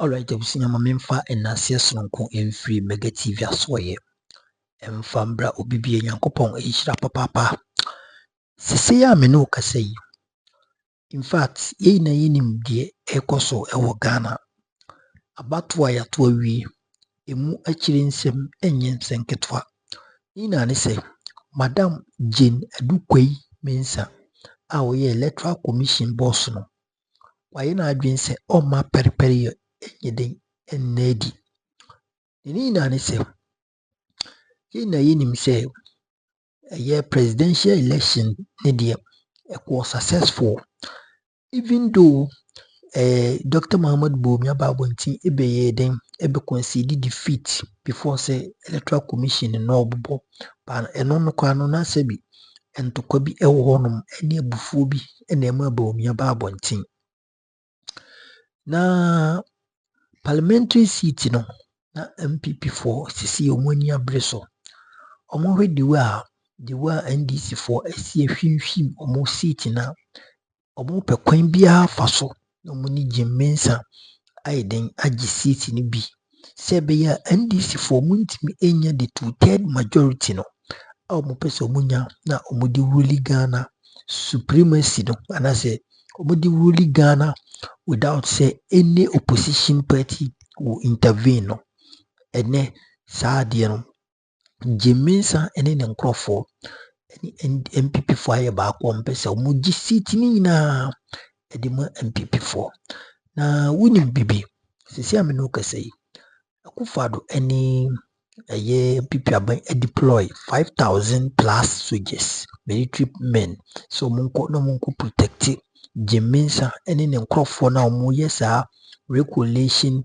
Alright, abusinya mamemfa enase sononko emfiri mega TV asoye. Emfa mbra obibie nyankopon ehira papa. Sisi ya me no kasa yi. In fact, ye na yenim de ekoso ewo Ghana. Abatu a yato awie. Emu akiri nsem enye nsenketwa. Ina ne se Madam Jane Adukwei Mensah a oye Electoral Commission boss no. Waye na adwen se o ma periperi enyeden ennedi. Nina ne se yina yinim se presidential election ne de was successful, even though Dr. Muhammad Bawumia Babonti ebe concede defeat before say Electoral Commission no obobo but eno no kwa no na sebi entokwa bi ewo honom ene abufuo bi ene ema Bawumia Babonti na parliamentary seat no na NPP for sisi omoni abreso omo hwe diwa NDC for esi ehwinhwim omo seat na omo pe kwan bia faso na omo ni Mensah aiden agi seat ni bi se be ya NDC for muntimi enya the 2/3 majority no omo pese omo nya na omo di rule Ghana supremacy no anase omo di rule Ghana without say any opposition party will intervene no ene saa de no Mensah ene ne nkrofo NPP for aye ba akwa mpese omo gi seat ni nyina edema NPP for na wunim bibi sisi ameno kasai Akuffo Addo ene NPP aban deploy 5,000 plus soldiers military men so monko protect Mensah ene ne nkrofo na omo yesa Re-collation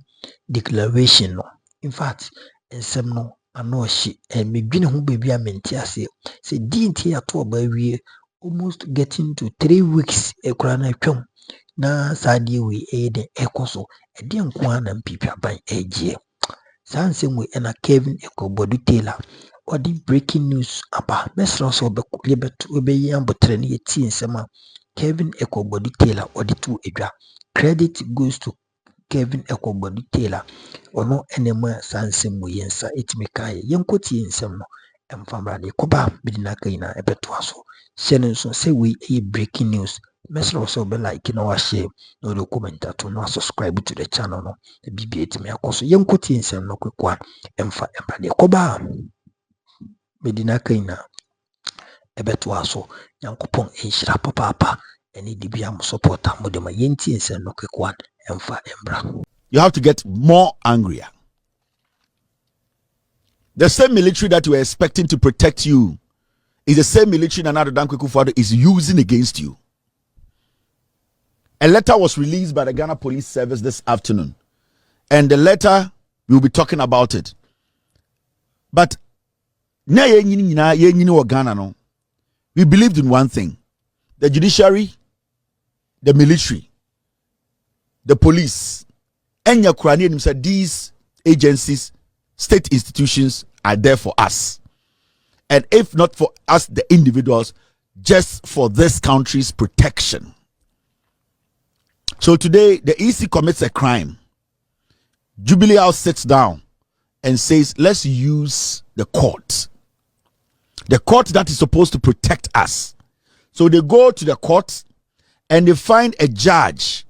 declaration no. In fact ensem no anoshi medwene ho baby a menti ase se di nti ato oba wie almost getting to 3 weeks ekura na twam na saade we de ekoso de nko na MPP aban egie sansem we na Kelvin Tailor odi breaking news aba mesro so obeyi ambotre ne yeti nsem a Kelvin Tailor odi to edwa. Credit goes to Kelvin Tailor ono enema sansem we yensa etimi kai yenkoti ensem no emfamra de koba bidina kai na ebeto aso shene nso say we breaking news mesro so be like na wa share no do comment to no subscribe to the channel no bibi etimi akoso yenkoti ensem no kwekwa emfa emra de koba bidina kai na ebeto aso nyankopon ehira papa eni dibia mo support amodema yenti ensem no kwekwa emfa emra. You have to get more angrier. The same military that you were expecting to protect you is the same military that Akuffo Addo is using against you. A letter was released by the Ghana Police Service this afternoon, and the letter, we'll be talking about it. But we believed in one thing: the judiciary, the military, the police, and Ukrainian said these agencies, state institutions are there for us. And if not for us, the individuals, just for this country's protection. So today, the EC commits a crime. Jubilee House sits down and says, let's use the court. The court that is supposed to protect us. So they go to the court and they find a judge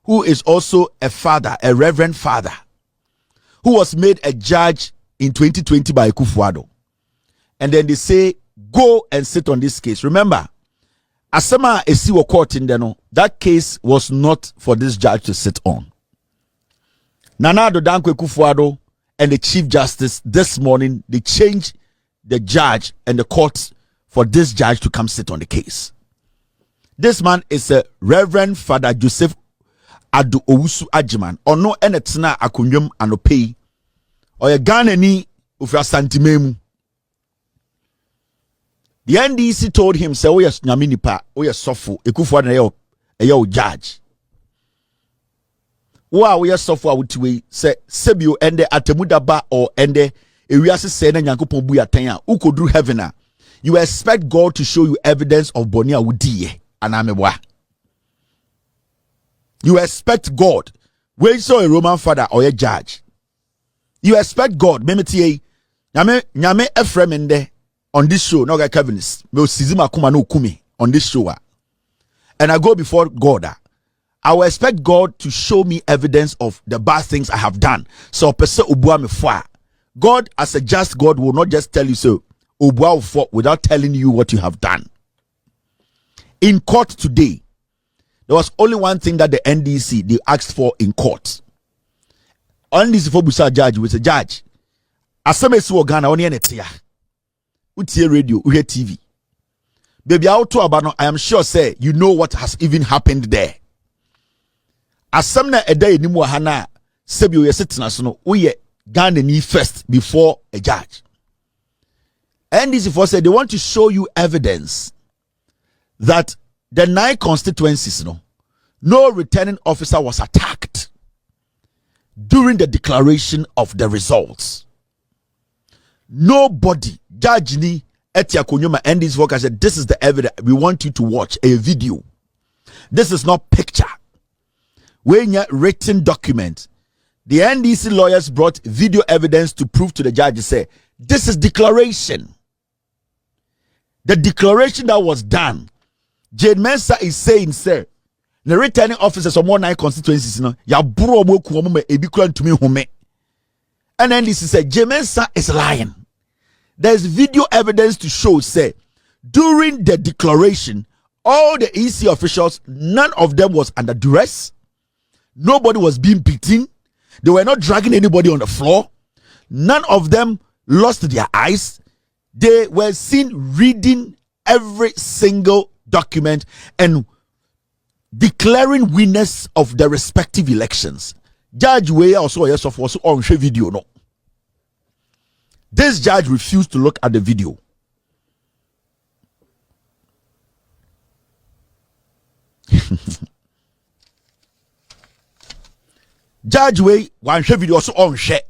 who is also a father, a reverend father, who was made a judge in 2020 by Akuffo Addo. And then they say, go and sit on this case. Remember, Asama Esiwo court in Deno, that case was not for this judge to sit on. Nana Addo Dankwa Akuffo Addo and the Chief Justice this morning, they changed the judge and the court for this judge to come sit on the case. This man is a Reverend Father Joseph Addo Owusu Ajiman ono enetena akonwam anopei oye Ghana ni ofia santimemu. The NDC told him say we yes nyame nipa we yes sofo Akuffo Addo eyo judge we yes sofo awutiwe say sebio ende atemudaba or ende ewiase say na nyankopon bu yatan a ukodru heaven a you expect God to show you evidence of boni a wudie anamebwa. You expect God when saw a Roman father or a judge, you expect God. Nyame Ephraim on this show. No guy Kelvin is on this show. And I go before God. I will expect God to show me evidence of the bad things I have done. So God, as a just God, will not just tell you so without telling you what you have done. In court today, there was only one thing that the NDC they asked for in court. Only for Busa judge with a judge. Asamesi Ghana only netia. Utie radio, uhe TV. Baby, I am sure say you know what has even happened there. Asamna a day ni mu hana sebi we sitina so no we Ghana ni first before a judge. NDC for said they want to show you evidence that the 9 constituencies no returning officer was attacked during the declaration of the results. Nobody, Judge ni Etia Konyoma and his workers said, this is the evidence. We want you to watch a video. This is not picture. When you written document, the NDC lawyers brought video evidence to prove to the judge, say, this is declaration. The declaration that was done. Jane Mensah is saying, sir, the returning officers of 9 constituencies, ya bro me ebikran to me home. And then this said, Jane Mensah is lying. There's video evidence to show, say, during the declaration, all the EC officials, none of them was under duress. Nobody was being beaten. They were not dragging anybody on the floor. None of them lost their eyes. They were seen reading every single document and declaring winners of the respective elections. Judge Way also on video no. This judge refused to look at the video. Judge Way one video also on share.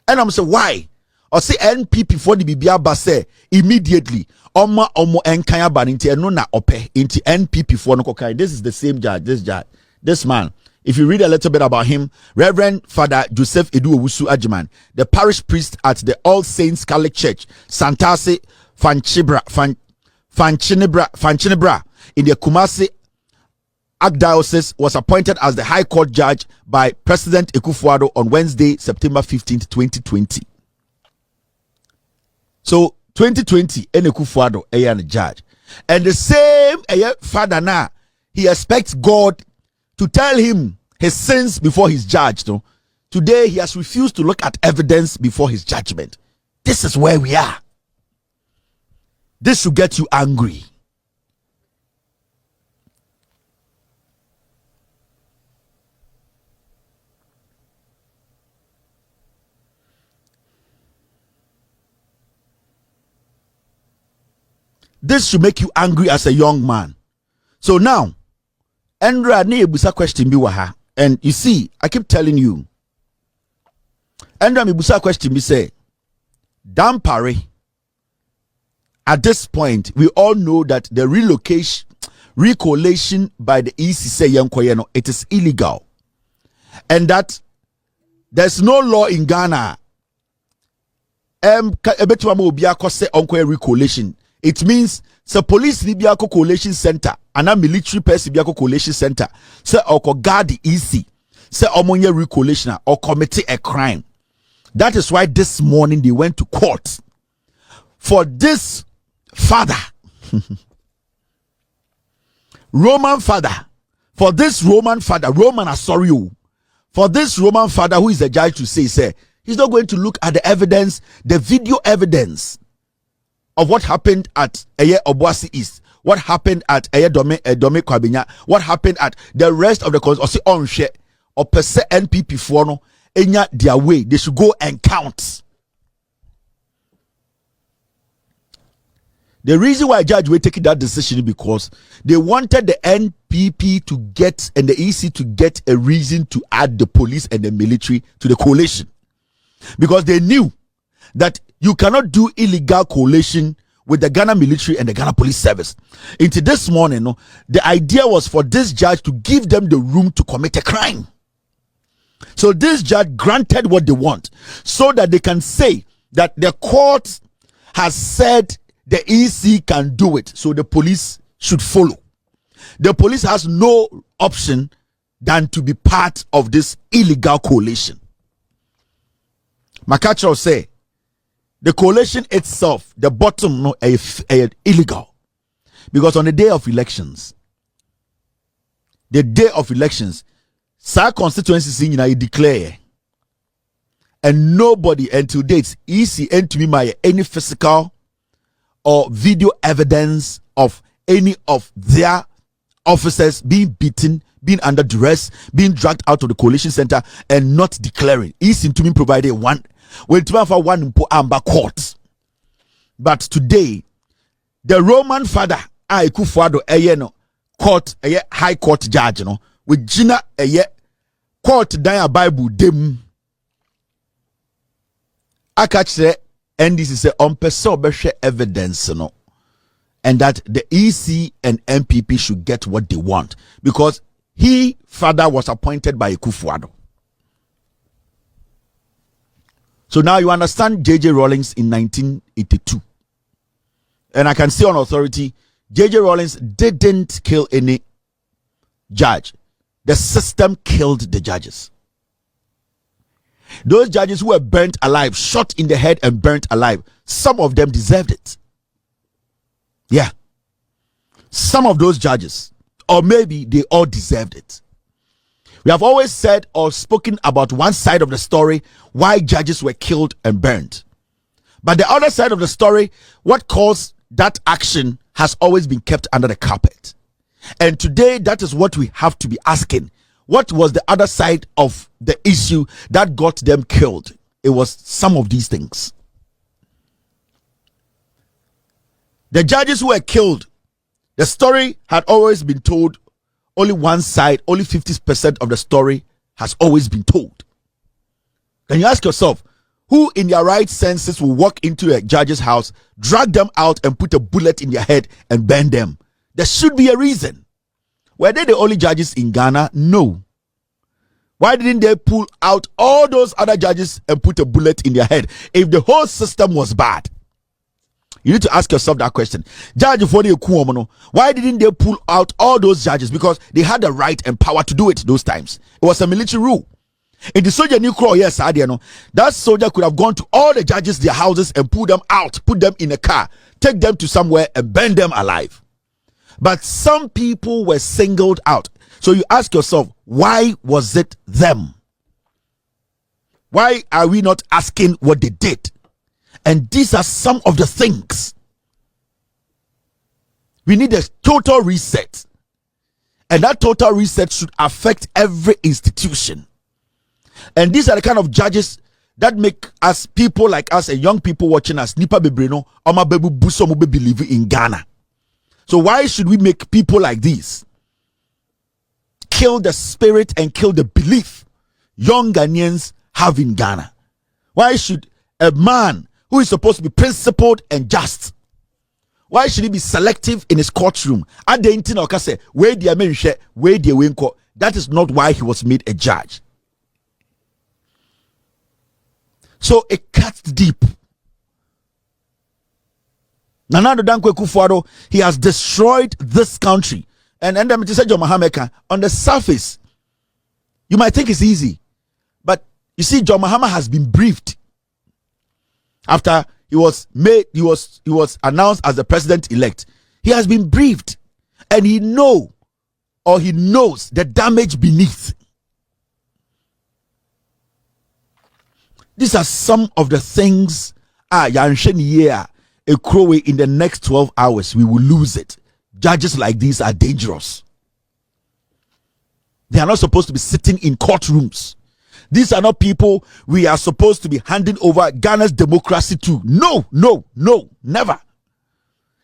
And I'm saying why? Or say NPP for the Bibia Basse immediately. Omo enkaya baninti eno na ope into NPP for no kokai. This is the same judge. This man. If you read a little bit about him, Reverend Father Joseph Edu Owusu Ajiman, the parish priest at the All Saints Catholic Church, Santase Fanchinebra in the Kumasi Archdiocese, was appointed as the High Court judge by President Akuffo Addo on Wednesday, September 15th, 2020. So 2020, Akuffo Addo the judge, and the same father now he expects God to tell him his sins before he's judged. No? Today he has refused to look at evidence before his judgment. This is where we are. This should get you angry. This should make you angry as a young man. So now, Andra ne busa question bi waha, and you see, I keep telling you. Andra me busa question bi say, Dampare. At this point, we all know that the re-collation by the EC say yankoyeno, it is illegal, and that there's no law in Ghana. Re-collation. It means the police Libya collation center and a military person Libya collation center say or guard the EC say omonye re-collation or commit a crime. That is why this morning they went to court for this father Roman father, for this Roman father, Roman Asorio, for this Roman father who is a judge to say he's not going to look at the evidence, the video evidence of what happened at Eye Obuasi East, what happened at Eye Dome Kwabinya, what happened at the rest of the constituency on share or per se NPP for no enya their way. They should go and count. The reason why Judge were taking that decision is because they wanted the NPP to get and the EC to get a reason to add the police and the military to the coalition, because they knew that you cannot do illegal coalition with the Ghana military and the Ghana police service. Into this morning, no, the idea was for this judge to give them the room to commit a crime. So this judge granted what they want so that they can say that the court has said the EC can do it, so the police should follow. The police has no option than to be part of this illegal coalition. Makacho say the coalition itself, the bottom, no, illegal, because on the day of elections, sa constituencies in you declare, and nobody until dates EC and to me any physical or video evidence of any of their officers being beaten, being under duress, being dragged out of the coalition center and not declaring. EC to me provided one. Well, to for one amber court. But today, the Roman father, Akuffo Addo, court, high court judge, with Gina, court, dia Bible, dem. I catch the and this is a evidence, and that the EC and NPP should get what they want because he, father, was appointed by Akuffo Addo. So now you understand J.J. Rawlings in 1982. And I can say on authority, J.J. Rawlings didn't kill any judge. The system killed the judges. Those judges who were burnt alive, shot in the head and burnt alive, some of them deserved it. Yeah. Some of those judges, or maybe they all deserved it. We have always said or spoken about one side of the story, why judges were killed and burned. But the other side of the story, what caused that action has always been kept under the carpet. And today, that is what we have to be asking. What was the other side of the issue that got them killed? It was some of these things. The judges who were killed, the story had always been told. Only one side, only 50% of the story has always been told. Then you ask yourself, who in their right senses will walk into a judge's house, drag them out and put a bullet in their head and burn them? There should be a reason. Were they the only judges in Ghana? No. Why didn't they pull out all those other judges and put a bullet in their head if the whole system was bad? You need to ask yourself that question. Why didn't they pull out all those judges? Because they had the right and power to do it those times. It was a military rule. In the soldier new crow, yes, that soldier could have gone to all the judges, their houses, and pull them out, put them in a car, take them to somewhere and burn them alive. But some people were singled out. So you ask yourself, why was it them? Why are we not asking what they did? And these are some of the things. We need a total reset. And that total reset should affect every institution. And these are the kind of judges that make us, people like us and young people watching us, Nipa Bebreno, Oma Bebu Buso Mube believe in Ghana. So why should we make people like these kill the spirit and kill the belief young Ghanaians have in Ghana? Why should a man who is supposed to be principled and just, why should he be selective in his courtroom? That is not why he was made a judge. So it cuts deep. Nana Dankwa Akuffo Addo, he has destroyed this country. And then on the surface, you might think it's easy. But you see, John Mahama has been briefed. After he was announced as the president-elect, he has been briefed, and he knows the damage beneath. These are some of the things. In the next 12 hours, we will lose it. Judges like these are dangerous. They are not supposed to be sitting in courtrooms. These are not people we are supposed to be handing over Ghana's democracy to. No, never.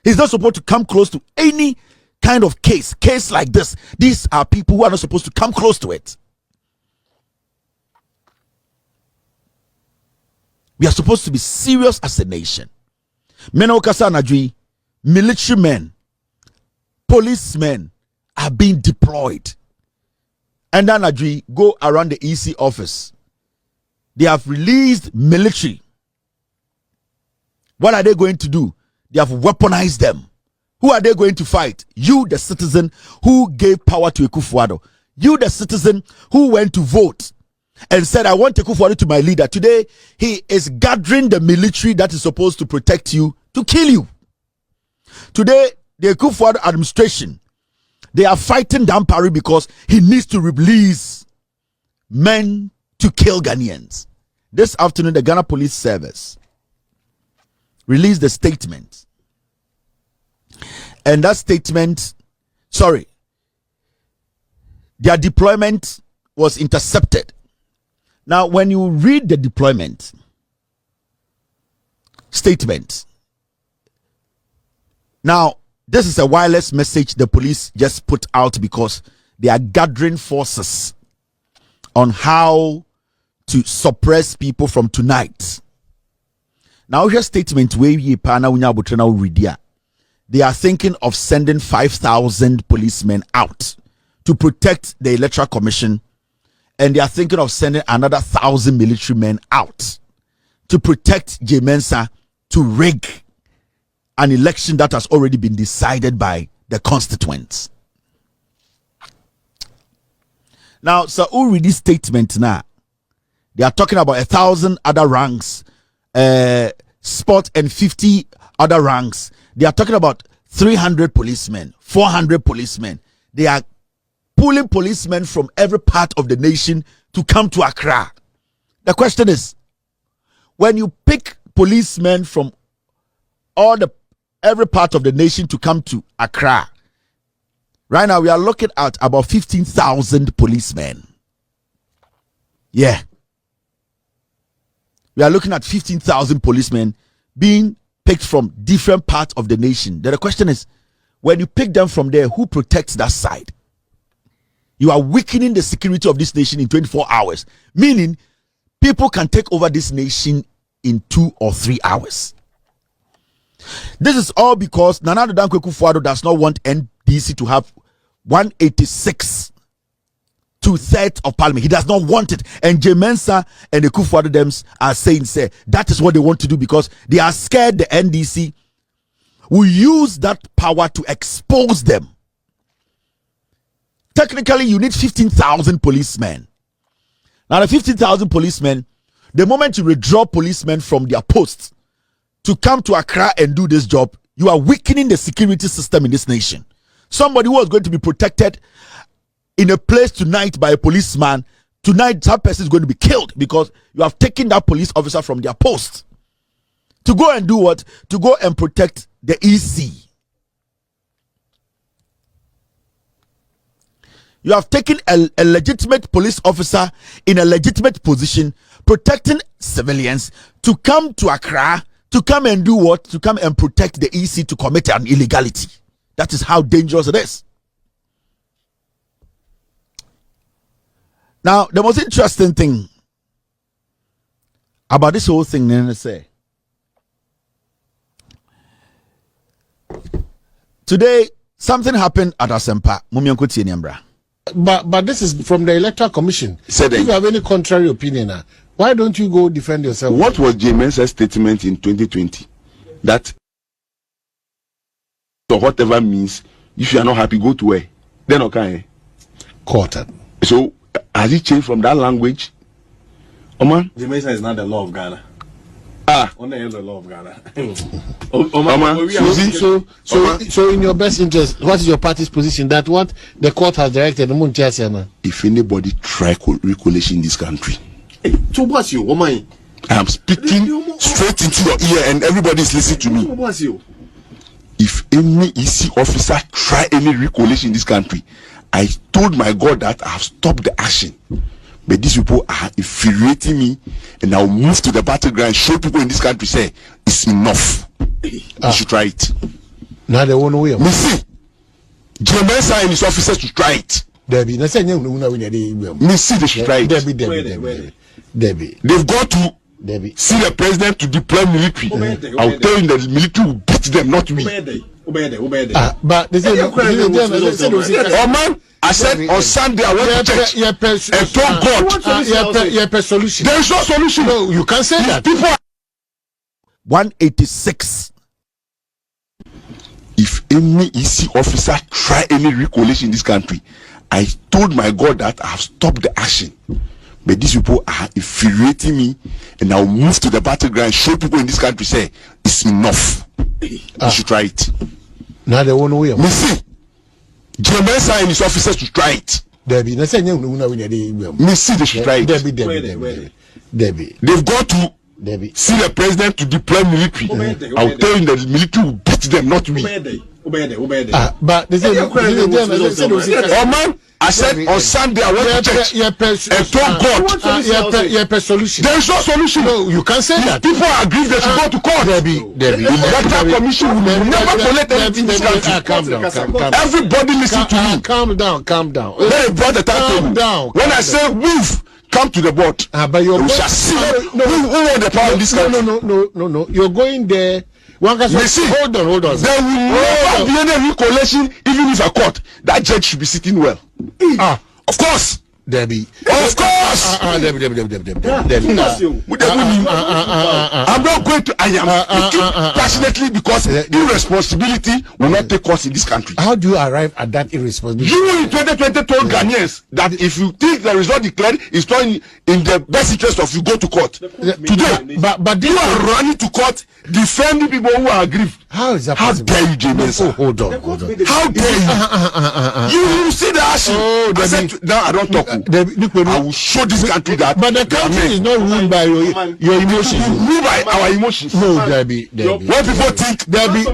He's not supposed to come close to any kind of case like this. These are people who are not supposed to come close to it. We are supposed to be serious as a nation. Meno Kasanajui, military men, policemen are being deployed. And then Ajui go around the EC office. They have released military. What are they going to do? They have weaponized them. Who are they going to fight? You, the citizen who gave power to Akuffo Addo. You, the citizen who went to vote and said, I want Akuffo Addo to my leader. Today, he is gathering the military that is supposed to protect you to kill you. Today, the Akuffo Addo administration, they are fighting Dampari because he needs to release men to kill Ghanaians. This afternoon, the Ghana Police Service released a statement. And that statement, their deployment was intercepted. Now, when you read the deployment statement, now, this is a wireless message the police just put out because they are gathering forces on how to suppress people from tonight. Now, here's statement where they are thinking of sending 5,000 policemen out to protect the Electoral Commission, and they are thinking of sending another 1,000 military men out to protect Mensah to rig an election that has already been decided by the constituents. Now, so who read this statement now? They are talking about 1,000 other ranks, spot and 50 other ranks. They are talking about 300 policemen, 400 policemen. They are pulling policemen from every part of the nation to come to Accra. The question is, when you pick policemen from every part of the nation to come to Accra, right now we are looking at about 15,000 policemen. Yeah. We are looking at 15,000 policemen being picked from different parts of the nation. Then the question is, when you pick them from there, who protects that side? You are weakening the security of this nation in 24 hours. Meaning, people can take over this nation in 2 or 3 hours. This is all because Nana Addo Dankwa Akuffo Addo does not want NDC to have 186 2/3 of parliament. He does not want it. And Mensah and the Akuffo Addo dems are saying, that is what they want to do because they are scared the NDC will use that power to expose them. Technically, you need 15,000 policemen. Now, the 15,000 policemen, the moment you withdraw policemen from their posts to come to Accra and do this job, you are weakening the security system in this nation. Somebody who was going to be protected in a place tonight by a policeman, tonight that person is going to be killed because you have taken that police officer from their post to go and do what? To go and protect the EC. You have taken a legitimate police officer in a legitimate position protecting civilians to come to Accra to come and do what? To come and protect the EC to commit an illegality. That is how dangerous it is. Now, the most interesting thing about this whole thing, today, something happened at Asempa. But this is from the Electoral Commission. If you have any contrary opinion, why don't you go defend yourself? What was Mensah's statement in 2020? That, or whatever means, if you are not happy, go to where? Then okay. Court. So, has it changed from that language? Oman? Mensah is not the law of Ghana. Only the law of Ghana. So in your best interest, what is your party's position? That what the court has directed? If anybody try Re-collation in this country, so what's you? I am speaking straight into your ear and everybody is listening to me. What's you? If any EC officer try any Re-collation in this country, I told my God that I have stopped the action. But these people are infuriating me, and I'll move to the battleground, show people in this country, say, it's enough. You should try it. Now they won't win. Me see, Mensah and his officers to try it. Debbie, me see they should try it. Debbie. They've gone to Debbie. See the president to deploy military. I'll tell you the military will beat them, not me. But they say, oh man, I said on Sunday I went to church and told God, solution. There is no solution. No, you can't say that. People 186. If any EC officer try any Re-collation in this country, I told my God that I have stopped the action. But these people are infuriating me, and I'll move to the battleground and show people in this country say it's enough. You should try it. Now they won't know. Mensah, Mensah and his officers to try it. Debbie, Mensah, they should try it. Debbie. They've got to see the president to deploy military. I'll tell you the military will beat them, not me. But they say, oh man, I said on Sunday I went to church and told God, solution. There is no solution. No, you can't say that. People are agreed they should go to court. Debbie. The electoral commission will never collect anything in this country. Calm down. Everybody listen to me. Calm down. Then he brought the timetable. When I say move, come to the board. But we shall see who won the power in this country. No. You're going there. Hold on. There will never be any Re-collation, even if a court. That judge should be sitting well. Of course. Debbie. Of course. Debbie. I'm not going to. I am speaking passionately because irresponsibility will not take us in this country. How do you arrive at that irresponsibility? You in 2020 told Ghanaians that if you think the result declared is not in the best interest of you, go to court. Today, but you are running to court defending people who are aggrieved. How is that How possible? dare you, James? Hold on. How dare you? You see the action. I said, now I don't talk. I will show this country that. But the country is not ruled by your emotions. Ruled by our emotions. No, Debbie. When people think, Debbie.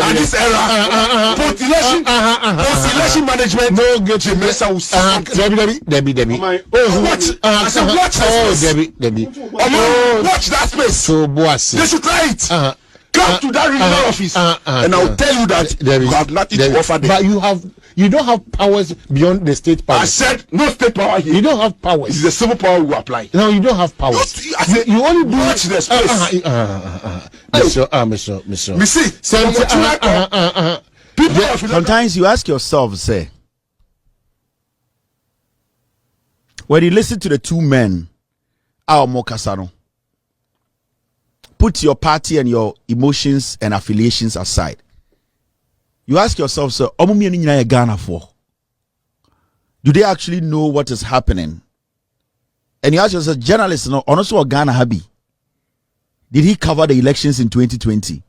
at this era, post-election management, no get the Mensah will see. Debbie. Watch. I said, watch this. Debbie. Watch that space. So, boss. They should try it. Come to that regional office, and I'll tell you that you have nothing to offer them. But you don't have powers beyond the state power. I said no state power here. You don't have powers. It's the civil power we apply. No, you don't have powers. You only watch the space. Monsieur. Sometimes you ask yourself, say, when you listen to the two men, our Mokasano, put your party and your emotions and affiliations aside. You ask yourself, so, Ghana for? Do they actually know what is happening? And you ask yourself, journalists, honestly, Ghana Habi, did he cover the elections in 2020?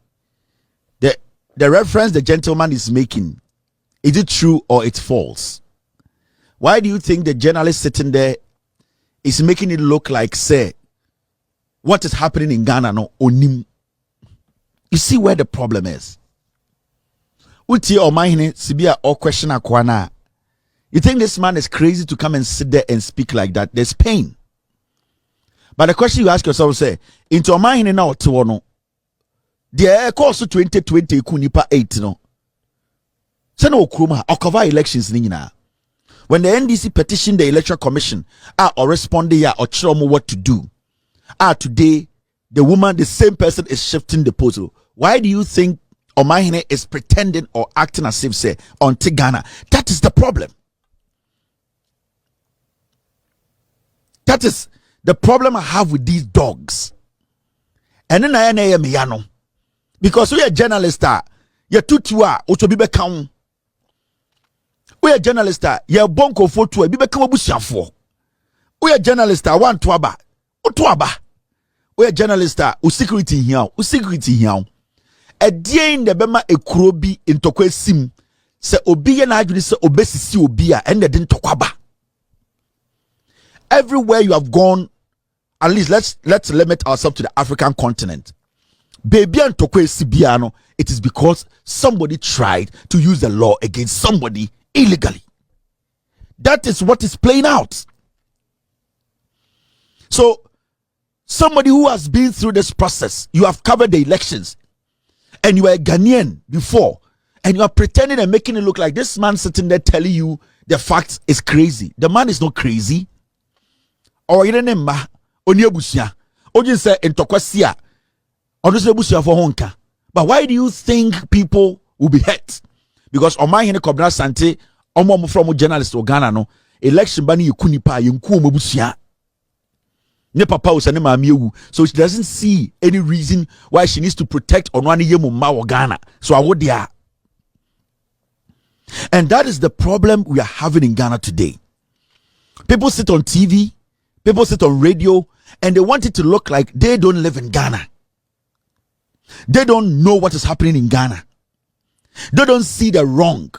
The reference the gentleman is making, is it true or it's false? Why do you think the journalist sitting there is making it look like, say, what is happening in Ghana no onim? You see where the problem is. Uti or mahine sibia or question akwana. You think this man is crazy to come and sit there and speak like that? There's pain. But the question you ask yourself, say, into mahine na otiwono. The course 2020 kunipa 8 no. Seno okruma cover elections nina. When the NDC petitioned the Electoral Commission, or responded ya or chomo what to do. Today, the same person is shifting the puzzle. Why do you think Omahine is pretending or acting as if, say, on Ghana? That is the problem. That is the problem I have with these dogs. And then I am Yano. Because we are journalists, you're tutua, utobibe kaun. We are journalists, you're bonko photo, bibe kamabusiafo. We are journalists, one tuaba. Utuaba. We are journalists, security here. A day in the bema a krobi in tokwe sim. Se obi na ajuni se obesisi obia and they didn't tokwaba. Everywhere you have gone, at least let's limit ourselves to the African continent. Baby and tokwe sibiano, it is because somebody tried to use the law against somebody illegally. That is what is playing out. So, somebody who has been through this process, you have covered the elections, and you were a Ghanaian before, and you are pretending and making it look like this man sitting there telling you the facts is crazy. The man is not crazy. or yere ne ma oni abusia oji say entokwasia ono se abusia for honka. But why do you think people will be hurt? Because Oma Hene Kobna Sante, Omo from journalist or Ghana no election bani yukunipa yunku mabusia. Ne papa was wu. So she doesn't see any reason why she needs to protect Onwani Yemu Ma or Ghana. So I would there. And that is the problem we are having in Ghana today. People sit on TV, people sit on radio, and they want it to look like they don't live in Ghana. They don't know what is happening in Ghana. They don't see the wrong.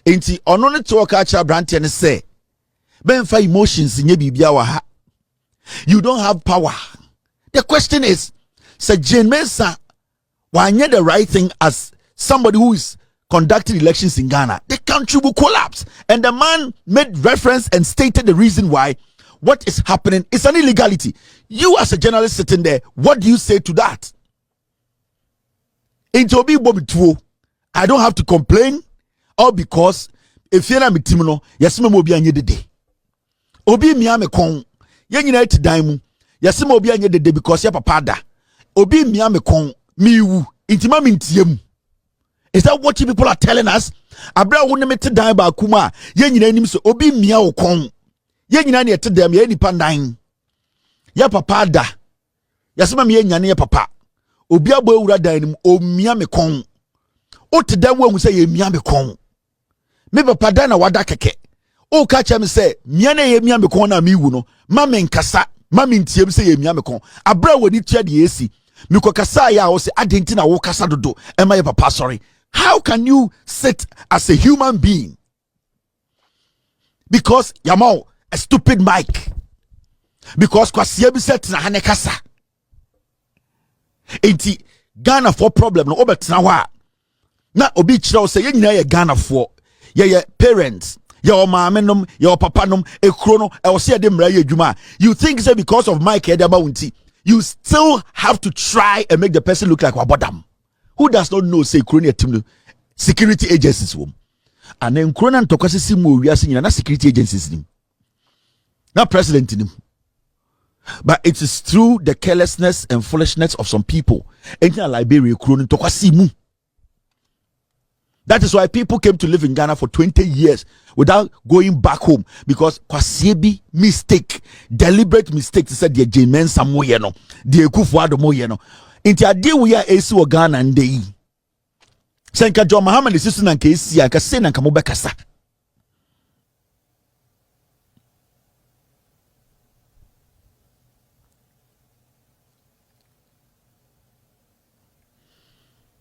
Enti onone to akacha branti and say, benfa emotions in bibia wa ha. You don't have power. The question is, Sir Jane Mensah, why not the right thing as somebody who is conducting elections in Ghana? The country will collapse. And the man made reference and stated the reason why what is happening is an illegality. You as a journalist sitting there, what do you say to that? I don't have to complain, all because if you're not mitimono, yasima mobi anye de de. Obi mi ame kon, ye nyina eti dan mu. Yasima obi anye de de because ya papa da. Obi mi ame kon, mi wu, intima mi ntiem. Is that what you people are telling us? Abra wo ne mete dan ba kuma, ye nyina anim so obi mi a wo kon. Ye nyina ne eti dan ye nipa dan. Ya papa da. Yasima mi ye nyane ya papa. Obi abo ewura dan nim omia me kon. O te dan wo hu say ye mia me kon. Me papa dan na wada keke. O ka cha me say mia na ye mia me kon na me wu no. Ma me nkasa, ma me ntiem say ye mia me kon. Abra woni tua de esi. Me ko kasa ya wo say adenti na wo kasa dodo. E ma ye papa sorry. How can you sit as a human being? Because yamo a stupid mic. Because kwasiye bi set na hane kasa. Enti Ghana for problem no obetena hɔ na obi kyerɛw sɛ yɛn nyinaa yɛ Ghana for yɛ parents yɛ maame nom yɛ papa nom ekuro no ɛwɔ sɛ yɛde mmara yɛ adwuma. You think say because of Mike Edaba wunti you still have to try and make the person look like wabodam. Who does not know say ekuro ne team security agencies wom and then ekuro na ntɔkwase si mu owiase nyina na security agencies nim na president nim. But it is through the carelessness and foolishness of some people. That is why people came to live in Ghana for 20 years without going back home. Because kwasiebi mistake, deliberate mistake to say the Jane Mensah mo yeno, the Akuffo Addo mo yeno. Inti ade we are esi wo Ghana ndei. Senka John Muhammad is sister nanka esi anka se nanka mo bekasa.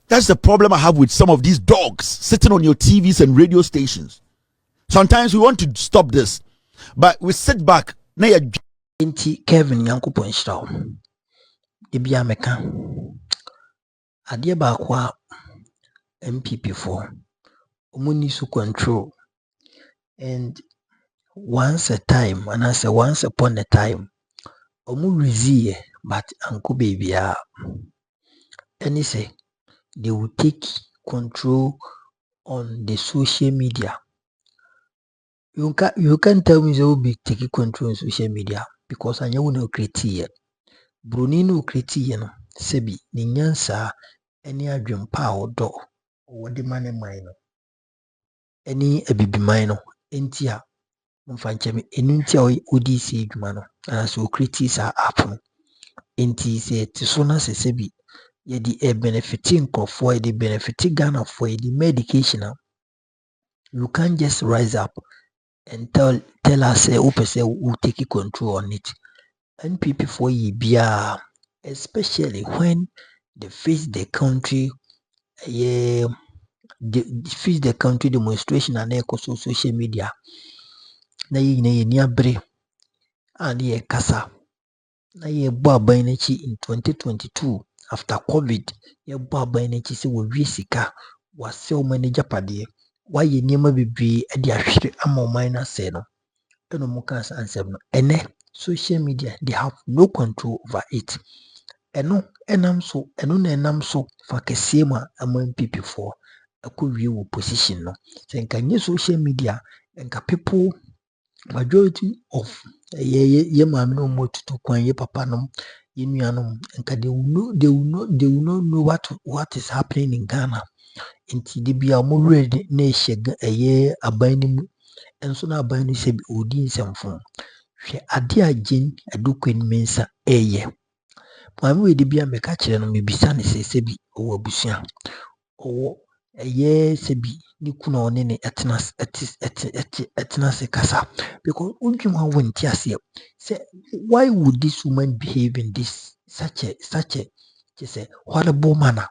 That's the problem I have with some of these dogs sitting on your TVs and radio stations. Sometimes we want to stop this, but we sit back. Inti Kelvin Yankupo install. Ibia meka. Adie ba kwa NPP for. Omuni su control. And once a time, and I say once upon a time, omu rezie but anko baby and he say they will take control on the social media. You can't tell me they will be taking control on social media because I know no create Bruni no create no sebi ni nyansa any adwempa odo or the money mine any ebibi mine entia mfanchemi enuntia odi si adwuma no as o create sa app no enti se tisona se sebi yedi benefiting for the benefiting Ghana for the medication. You can't just rise up and tell us who take control on it. NPP for ye especially when they face the country demonstration and social media. Na ye ni abre and ye kasa na ye bo abainachi in 2022 after COVID ye bo abainachi se wo wi sika wase o manager pade why ye niema bebre e de ahwere ama minor say no eno mo kan ansem no ene social media they have no control over it. Eno enam so fa kese ma NPP for akɔwie wo position no. Say nka nye social media nka people majority of ye maame no mo tutu kwan ye papa no ye nuanom nka they will not know what is happening in Ghana. Nti de bia mo ready na ehye aban ni mu enso na aban no se bi odi nsɛmfo hwɛ ade a Jane Adukwan Mensah eye maame we de bia meka kyerɛ no mebisa ne se bi owo abusua owo ɛyɛ sɛ bi ne kuna ɔne ne ɛtena se kasa because undwuma wo nti ase sɛ why would this woman behave in this such a just a horrible manner.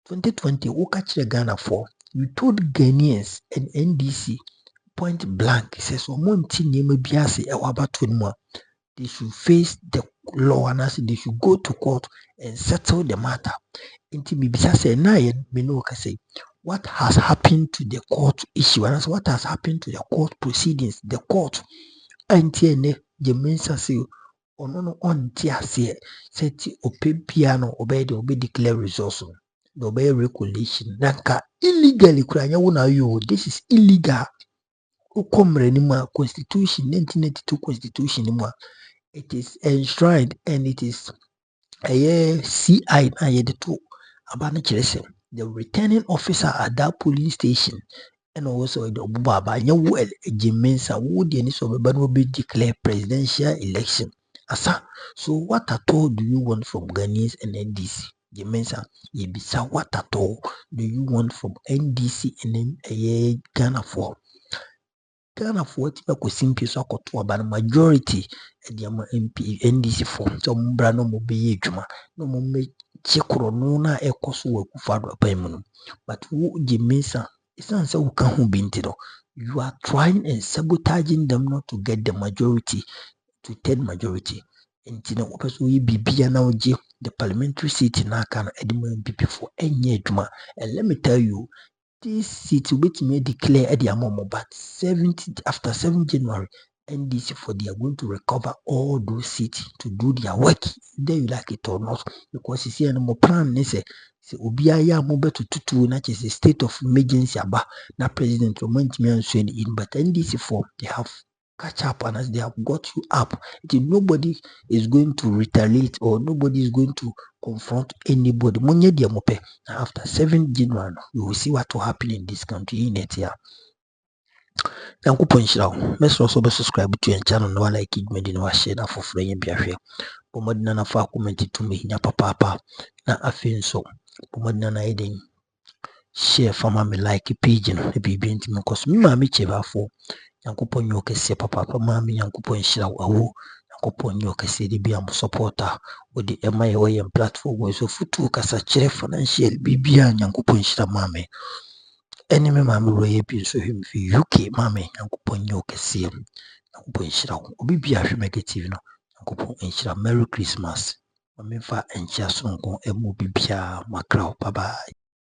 2020 woka kyerɛ Ghana for you told Ghanaians and NDC point blank says ɔmo nti nneɛma bi ase ɛwɔ abato no mu a they should face the law and as they should go to court and settle the matter. Inti bibisa say na ye me no ka say what has happened to the court issue and what has happened to the court proceedings, the court anti ene the Mensah say ono no on ti ase say ti opebia no obe declare resource no obe re-collation nanka illegally kura nya wo na yo this is illegal. Ukomre ni ma constitution 1992 constitution ni ma it is enshrined and it is a CI na ye de to abane kyerɛ sɛ the returning officer at that polling station and also the Obaba nyawo Mensah wo de ni so beba no be declare presidential election asa. So what at all do you want from Ghanaians and NDC? Mensah ye bisa what at all do you want from NDC and Ghana for ti ba kosimpi so akoto aba majority e ama MP NDC for so mbra no mo be ye adwuma no mo me chekro no na ekoso wa Akuffo Addo apan mu no but wo Mensah isan say wo ka ho binti no you are trying and sabotaging them not to get the majority to third majority nti na opeso yi bibia na oje the parliamentary seat na aka no edema NPP for enye adwuma. And let me tell you this seat will be declare at the amount, but after 7 January, NDC for they are going to recover all those seats to do their work. There you like it or not, because you see any more plan. They say Obiaya mobile to tutu na is a state of emergency aba na president moment me and in, but NDC for they have catch up and as they have got you up, nobody is going to retaliate or nobody is going to confront anybody. Monye dia mope. After 7 January, you will see what will happen in this country in it here. Yankopon shirawo. Let's also be subscribe to your channel no like it me no share na for free bi ahwe. Pomodina na fa comment to me hinya papa na afi nso. Pomodina na eden share fama me like page no e bibi ntimi cause me ma me chebafo. Yankopon nyo kese papa ma me yankopon shirawo awo. Yankopon nyo kese de bi am supporter o de ema ye we platform so futu kasa kyerɛ financial bibia yankopon shira ma me. Enemy ma me roye bi so him fi UK ma me yankopon nyo kese yankopon shirawo obi bia hwe negative no yankopon shira. Merry Christmas. Ma me fa enchia sonko emu bibia makrao. Bye bye.